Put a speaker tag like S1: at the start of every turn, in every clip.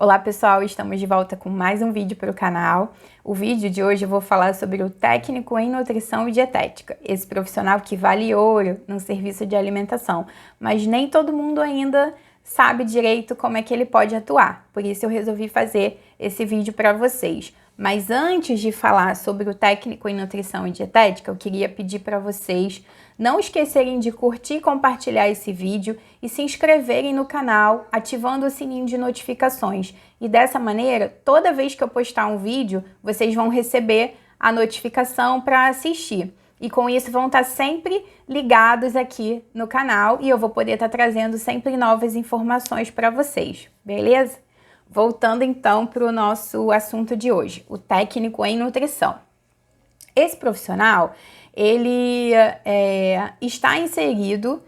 S1: Olá pessoal, estamos de volta com mais um vídeo para o canal. O vídeo de hoje eu vou falar sobre o técnico em nutrição e dietética, esse profissional que vale ouro no serviço de alimentação, mas nem todo mundo ainda sabe direito como é que ele pode atuar, por isso eu resolvi fazer esse vídeo para vocês. Mas antes de falar sobre o técnico em nutrição e dietética, eu queria pedir para vocês não esquecerem de curtir e compartilhar esse vídeo e se inscreverem no canal, ativando o sininho de notificações. E dessa maneira, toda vez que eu postar um vídeo, vocês vão receber a notificação para assistir. E com isso vão estar sempre ligados aqui no canal e eu vou poder estar trazendo sempre novas informações para vocês, beleza? Voltando então para o nosso assunto de hoje, o técnico em nutrição. Esse profissional, ele está inserido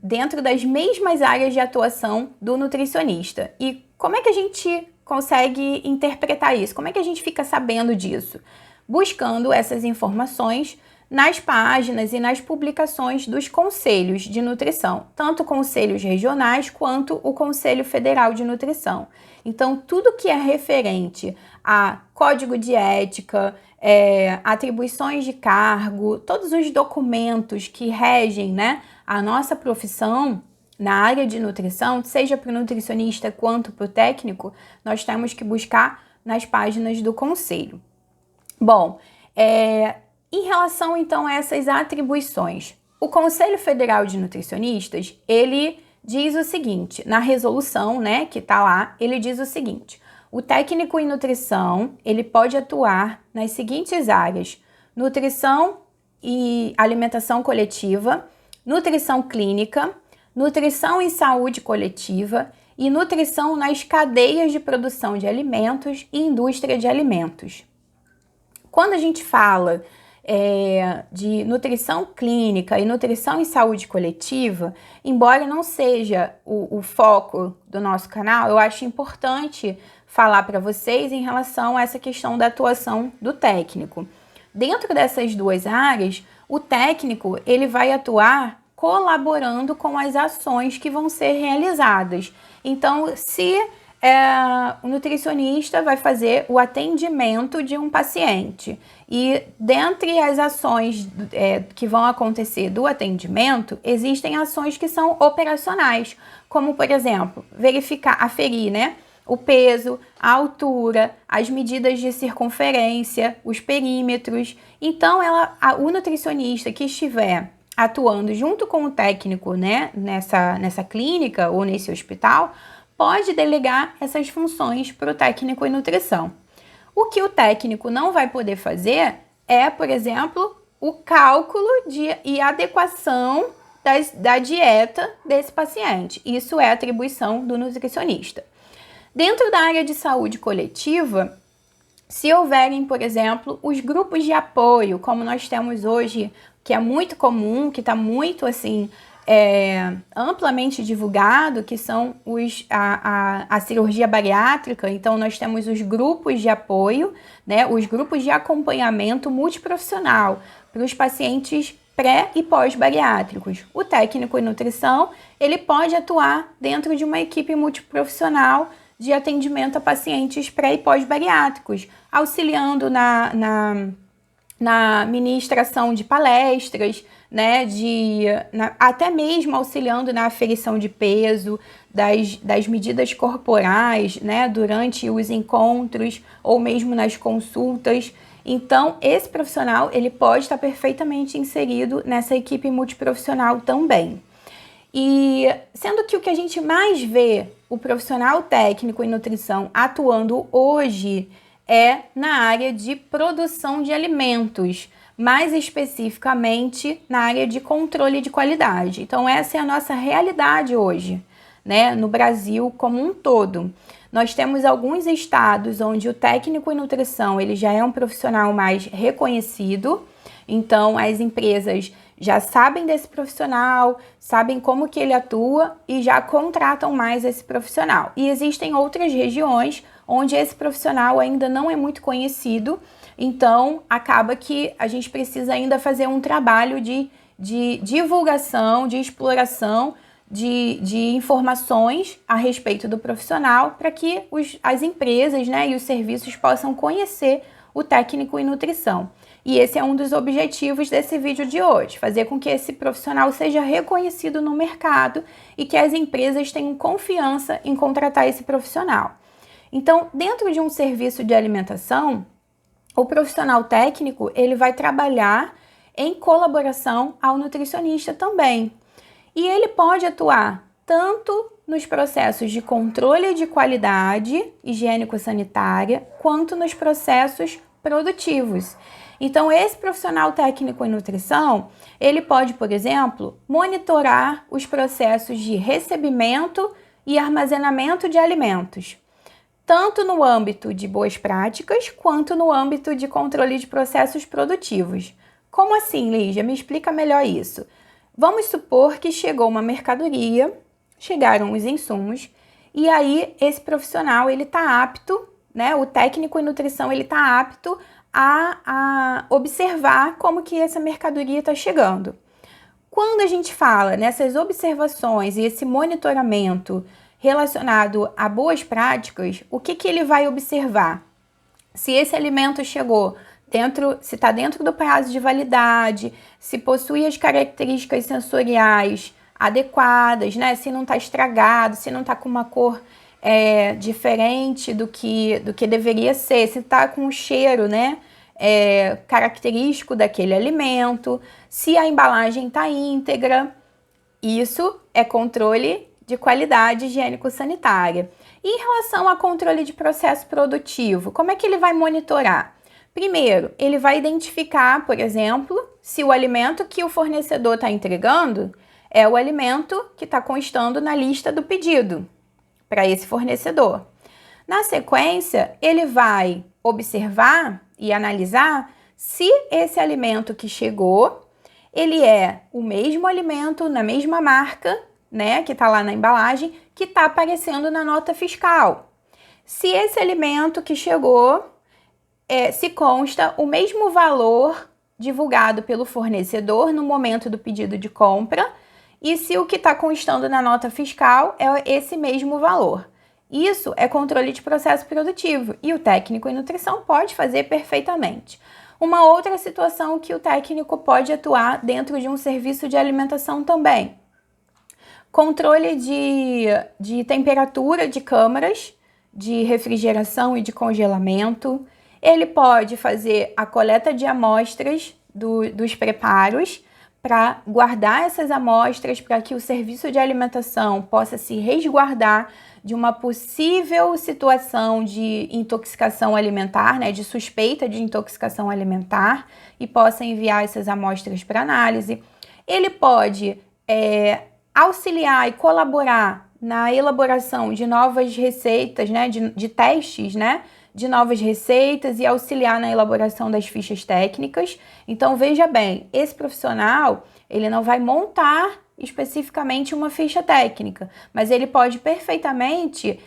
S1: dentro das mesmas áreas de atuação do nutricionista. E como é que a gente consegue interpretar isso? Como é que a gente fica sabendo disso? Buscando essas informações nas páginas e nas publicações dos conselhos de nutrição, tanto conselhos regionais quanto o Conselho Federal de Nutrição. Então, tudo que é referente a código de ética, atribuições de cargo, todos os documentos que regem, né, a nossa profissão na área de nutrição, seja para o nutricionista quanto para o técnico, nós temos que buscar nas páginas do conselho. Bom, em relação então a essas atribuições, o Conselho Federal de Nutricionistas, ele diz o seguinte, na resolução, né, que está lá, ele diz o seguinte: o técnico em nutrição, ele pode atuar nas seguintes áreas: nutrição e alimentação coletiva, nutrição clínica, nutrição e saúde coletiva e nutrição nas cadeias de produção de alimentos e indústria de alimentos. Quando a gente fala de nutrição clínica e nutrição e saúde coletiva, embora não seja o foco do nosso canal, eu acho importante falar para vocês em relação a essa questão da atuação do técnico. Dentro dessas duas áreas, o técnico ele vai atuar colaborando com as ações que vão ser realizadas. Então, se o nutricionista vai fazer o atendimento de um paciente e dentre as ações que vão acontecer do atendimento, existem ações que são operacionais, como por exemplo, aferir, né, o peso, a altura, as medidas de circunferência, os perímetros. Então, o nutricionista que estiver atuando junto com o técnico, né, nessa clínica ou nesse hospital, pode delegar essas funções para o técnico em nutrição. O que o técnico não vai poder fazer é, por exemplo, o cálculo e adequação da dieta desse paciente. Isso é atribuição do nutricionista. Dentro da área de saúde coletiva, se houverem, por exemplo, os grupos de apoio, como nós temos hoje, que é muito comum, que está muito assim amplamente divulgado, que são a cirurgia bariátrica. Então nós temos os grupos de apoio, né, os grupos de acompanhamento multiprofissional para os pacientes pré e pós-bariátricos. O técnico em nutrição, ele pode atuar dentro de uma equipe multiprofissional de atendimento a pacientes pré e pós-bariátricos, auxiliando na ministração de palestras, né, até mesmo auxiliando na aferição de peso, das medidas corporais, né, durante os encontros ou mesmo nas consultas. Então, esse profissional, ele pode estar perfeitamente inserido nessa equipe multiprofissional também. E sendo que o que a gente mais vê o profissional técnico em nutrição atuando hoje é na área de produção de alimentos, mais especificamente na área de controle de qualidade. Então essa é a nossa realidade hoje, né, no Brasil como um todo. Nós temos alguns estados onde o técnico em nutrição ele já é um profissional mais reconhecido, então as empresas já sabem desse profissional, sabem como que ele atua e já contratam mais esse profissional. E existem outras regiões onde esse profissional ainda não é muito conhecido, então acaba que a gente precisa ainda fazer um trabalho de divulgação, de exploração de informações a respeito do profissional para que as empresas, né, e os serviços possam conhecer o técnico em nutrição. E esse é um dos objetivos desse vídeo de hoje, fazer com que esse profissional seja reconhecido no mercado e que as empresas tenham confiança em contratar esse profissional. Então, dentro de um serviço de alimentação, o profissional técnico, ele vai trabalhar em colaboração ao nutricionista também. E ele pode atuar tanto nos processos de controle de qualidade higiênico-sanitária, quanto nos processos produtivos. Então, esse profissional técnico em nutrição, ele pode, por exemplo, monitorar os processos de recebimento e armazenamento de alimentos, tanto no âmbito de boas práticas, quanto no âmbito de controle de processos produtivos. Como assim, Lígia? Me explica melhor isso. Vamos supor que chegou uma mercadoria, chegaram os insumos, e aí esse profissional, ele está apto, né? O técnico em nutrição, ele está apto a observar como que essa mercadoria está chegando. Quando a gente fala nessas observações e esse monitoramento relacionado a boas práticas, o que ele vai observar? Se esse alimento chegou se está dentro do prazo de validade, se possui as características sensoriais adequadas, né? Se não está estragado, se não está com uma cor diferente do que deveria ser, se está com um cheiro, né? Característico daquele alimento, se a embalagem está íntegra. Isso é controle de qualidade higiênico-sanitária. E em relação a controle de processo produtivo, como é que ele vai monitorar? Primeiro, ele vai identificar, por exemplo, se o alimento que o fornecedor está entregando é o alimento que está constando na lista do pedido para esse fornecedor. Na sequência, ele vai observar e analisar se esse alimento que chegou, ele é o mesmo alimento, na mesma marca, né, que está lá na embalagem, que está aparecendo na nota fiscal. Se esse alimento que chegou se consta o mesmo valor divulgado pelo fornecedor no momento do pedido de compra e se o que está constando na nota fiscal é esse mesmo valor. Isso é controle de processo produtivo e o técnico em nutrição pode fazer perfeitamente. Uma outra situação que o técnico pode atuar dentro de um serviço de alimentação também. Controle de temperatura de câmaras, de refrigeração e de congelamento. Ele pode fazer a coleta de amostras dos preparos para guardar essas amostras para que o serviço de alimentação possa se resguardar de uma possível situação de intoxicação alimentar, né, de suspeita de intoxicação alimentar e possa enviar essas amostras para análise. Ele pode auxiliar e colaborar na elaboração de novas receitas, né, de testes, né, de novas receitas e auxiliar na elaboração das fichas técnicas. Então, veja bem, esse profissional, ele não vai montar especificamente uma ficha técnica, mas ele pode perfeitamente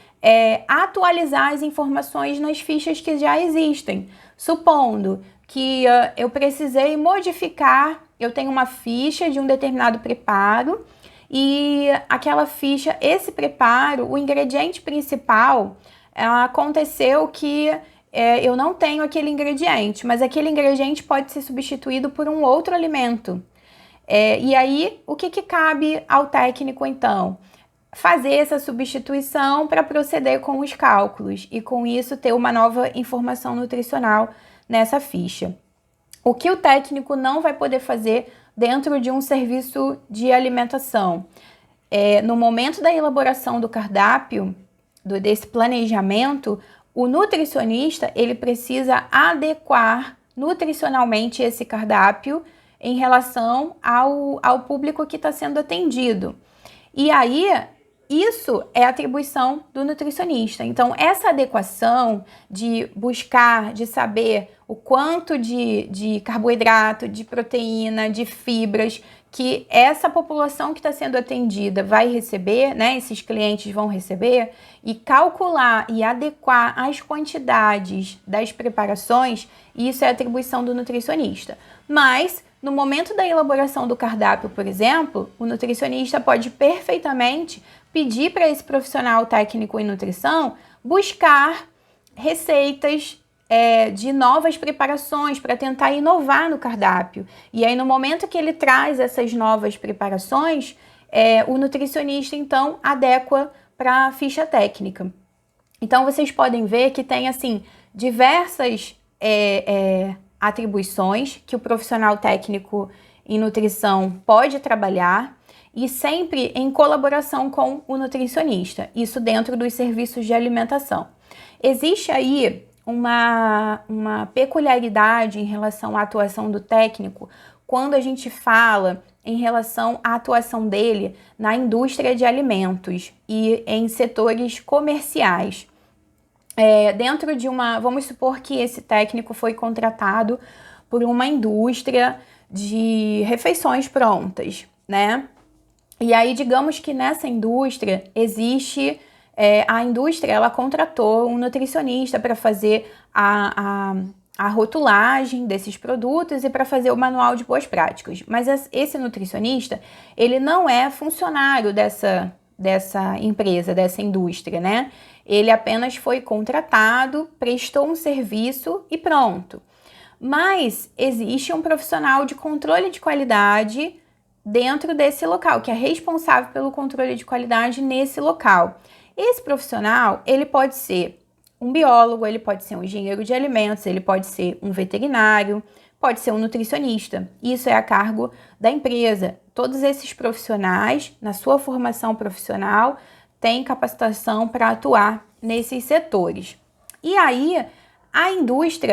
S1: atualizar as informações nas fichas que já existem. Supondo que eu precisei modificar, eu tenho uma ficha de um determinado preparo e aquela ficha, esse preparo, o ingrediente principal, aconteceu que eu não tenho aquele ingrediente, mas aquele ingrediente pode ser substituído por um outro alimento. E aí, o que cabe ao técnico, então? Fazer essa substituição para proceder com os cálculos e, com isso, ter uma nova informação nutricional nessa ficha. O que o técnico não vai poder fazer dentro de um serviço de alimentação? No momento da elaboração do cardápio, desse planejamento, o nutricionista ele precisa adequar nutricionalmente esse cardápio em relação ao público que está sendo atendido. E aí, isso é atribuição do nutricionista. Então, essa adequação de buscar, de saber o quanto de carboidrato, de proteína, de fibras que essa população que está sendo atendida vai receber, né? Esses clientes vão receber, e calcular e adequar as quantidades das preparações, isso é atribuição do nutricionista. Mas no momento da elaboração do cardápio, por exemplo, o nutricionista pode perfeitamente pedir para esse profissional técnico em nutrição buscar receitas de novas preparações para tentar inovar no cardápio. E aí, no momento que ele traz essas novas preparações, o nutricionista, então, adequa para a ficha técnica. Então, vocês podem ver que tem, assim, diversas atribuições que o profissional técnico em nutrição pode trabalhar e sempre em colaboração com o nutricionista, isso dentro dos serviços de alimentação. Existe aí uma peculiaridade em relação à atuação do técnico quando a gente fala em relação à atuação dele na indústria de alimentos e em setores comerciais. Dentro de vamos supor que esse técnico foi contratado por uma indústria de refeições prontas, né? E aí, digamos que nessa indústria existe, a indústria, ela contratou um nutricionista para fazer a rotulagem desses produtos e para fazer o manual de boas práticas. Mas esse nutricionista, ele não é funcionário dessa empresa, dessa indústria, né? Ele apenas foi contratado, prestou um serviço e pronto. Mas existe um profissional de controle de qualidade dentro desse local, que é responsável pelo controle de qualidade nesse local. Esse profissional, ele pode ser um biólogo, ele pode ser um engenheiro de alimentos, ele pode ser um veterinário, pode ser um nutricionista. Isso é a cargo da empresa. Todos esses profissionais, na sua formação profissional, têm capacitação para atuar nesses setores. E aí,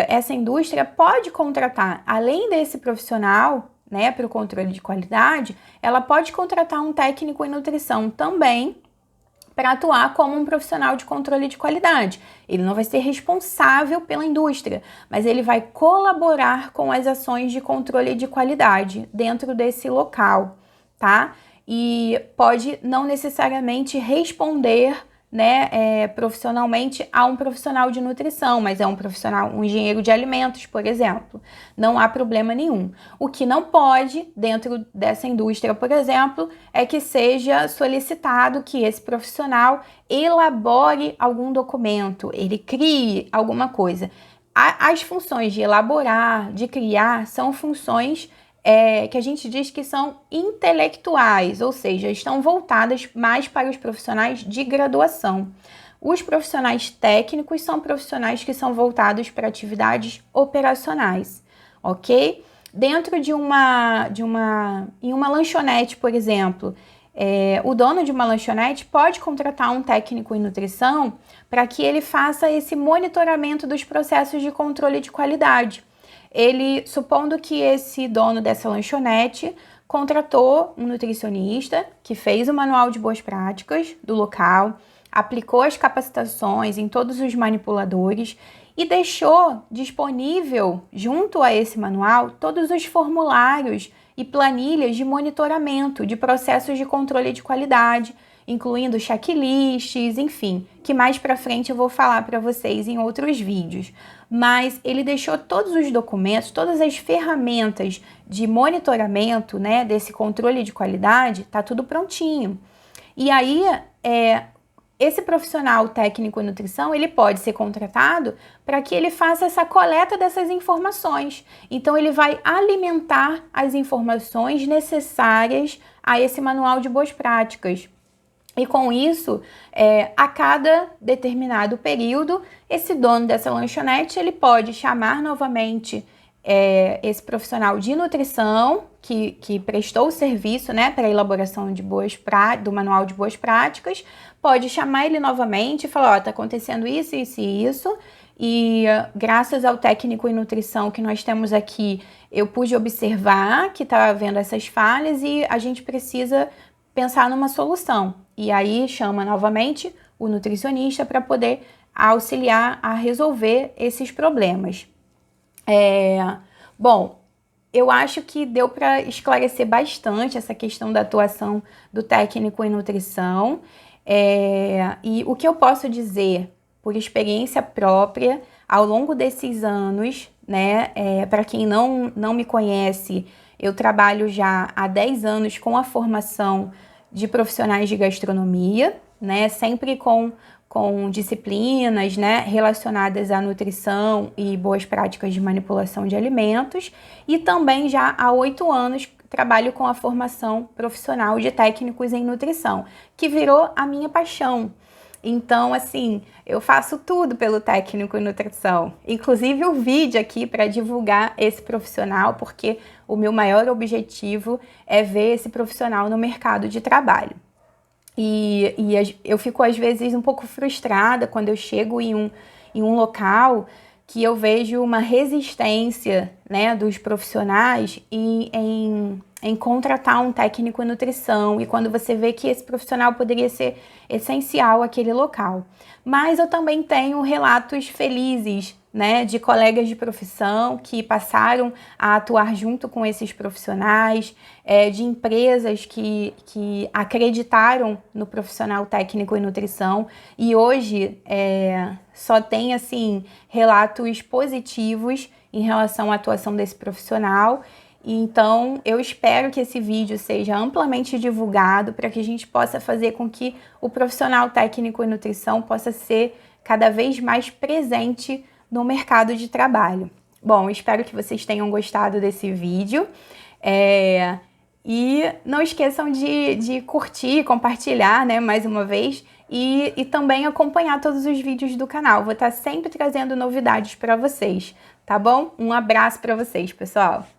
S1: essa indústria pode contratar, além desse profissional, né, para o controle de qualidade, ela pode contratar um técnico em nutrição também para atuar como um profissional de controle de qualidade. Ele não vai ser responsável pela indústria, mas ele vai colaborar com as ações de controle de qualidade dentro desse local, tá? E pode não necessariamente responder, né, profissionalmente a um profissional de nutrição, mas é um engenheiro de alimentos, por exemplo. Não há problema nenhum. O que não pode, dentro dessa indústria, por exemplo, é que seja solicitado que esse profissional elabore algum documento, ele crie alguma coisa. As funções de elaborar, de criar, são funções que a gente diz que são intelectuais, ou seja, estão voltadas mais para os profissionais de graduação. Os profissionais técnicos são profissionais que são voltados para atividades operacionais, ok? Dentro em uma lanchonete, por exemplo, o dono de uma lanchonete pode contratar um técnico em nutrição para que ele faça esse monitoramento dos processos de controle de qualidade. Ele, supondo que esse dono dessa lanchonete contratou um nutricionista que fez o manual de boas práticas do local, aplicou as capacitações em todos os manipuladores e deixou disponível, junto a esse manual, todos os formulários e planilhas de monitoramento de processos de controle de qualidade, incluindo checklists, enfim, que mais para frente eu vou falar para vocês em outros vídeos. Mas ele deixou todos os documentos, todas as ferramentas de monitoramento, né, desse controle de qualidade, tá tudo prontinho. E aí, esse profissional técnico em nutrição, ele pode ser contratado para que ele faça essa coleta dessas informações. Então, ele vai alimentar as informações necessárias a esse manual de boas práticas. E com isso, a cada determinado período, esse dono dessa lanchonete, ele pode chamar novamente esse profissional de nutrição que prestou o serviço, né, para a elaboração do manual de boas práticas, pode chamar ele novamente e falar, tá acontecendo isso, isso e isso, e graças ao técnico em nutrição que nós temos aqui, eu pude observar que está havendo essas falhas e a gente precisa pensar numa solução. E aí chama novamente o nutricionista para poder auxiliar a resolver esses problemas. Bom, eu acho que deu para esclarecer bastante essa questão da atuação do técnico em nutrição. E o que eu posso dizer por experiência própria, ao longo desses anos, né, para quem não me conhece, Eu trabalho já há 10 anos com a formação de profissionais de gastronomia, né? Sempre com disciplinas, né, relacionadas à nutrição e boas práticas de manipulação de alimentos. E também já há 8 anos trabalho com a formação profissional de técnicos em nutrição, que virou a minha paixão. Então, assim, eu faço tudo pelo técnico em nutrição, inclusive o vídeo aqui para divulgar esse profissional, porque o meu maior objetivo é ver esse profissional no mercado de trabalho. E eu fico, às vezes, um pouco frustrada quando eu chego em um local que eu vejo uma resistência, né, dos profissionais em contratar um técnico em nutrição, e quando você vê que esse profissional poderia ser essencial àquele local. Mas eu também tenho relatos felizes, né, de colegas de profissão que passaram a atuar junto com esses profissionais, de empresas que acreditaram no profissional técnico em nutrição, e hoje só tem, assim, relatos positivos em relação à atuação desse profissional. Então, eu espero que esse vídeo seja amplamente divulgado para que a gente possa fazer com que o profissional técnico em nutrição possa ser cada vez mais presente no mercado de trabalho. Bom, espero que vocês tenham gostado desse vídeo. E não esqueçam de curtir, compartilhar, né, mais uma vez, e também acompanhar todos os vídeos do canal. Vou estar sempre trazendo novidades para vocês, tá bom? Um abraço para vocês, pessoal!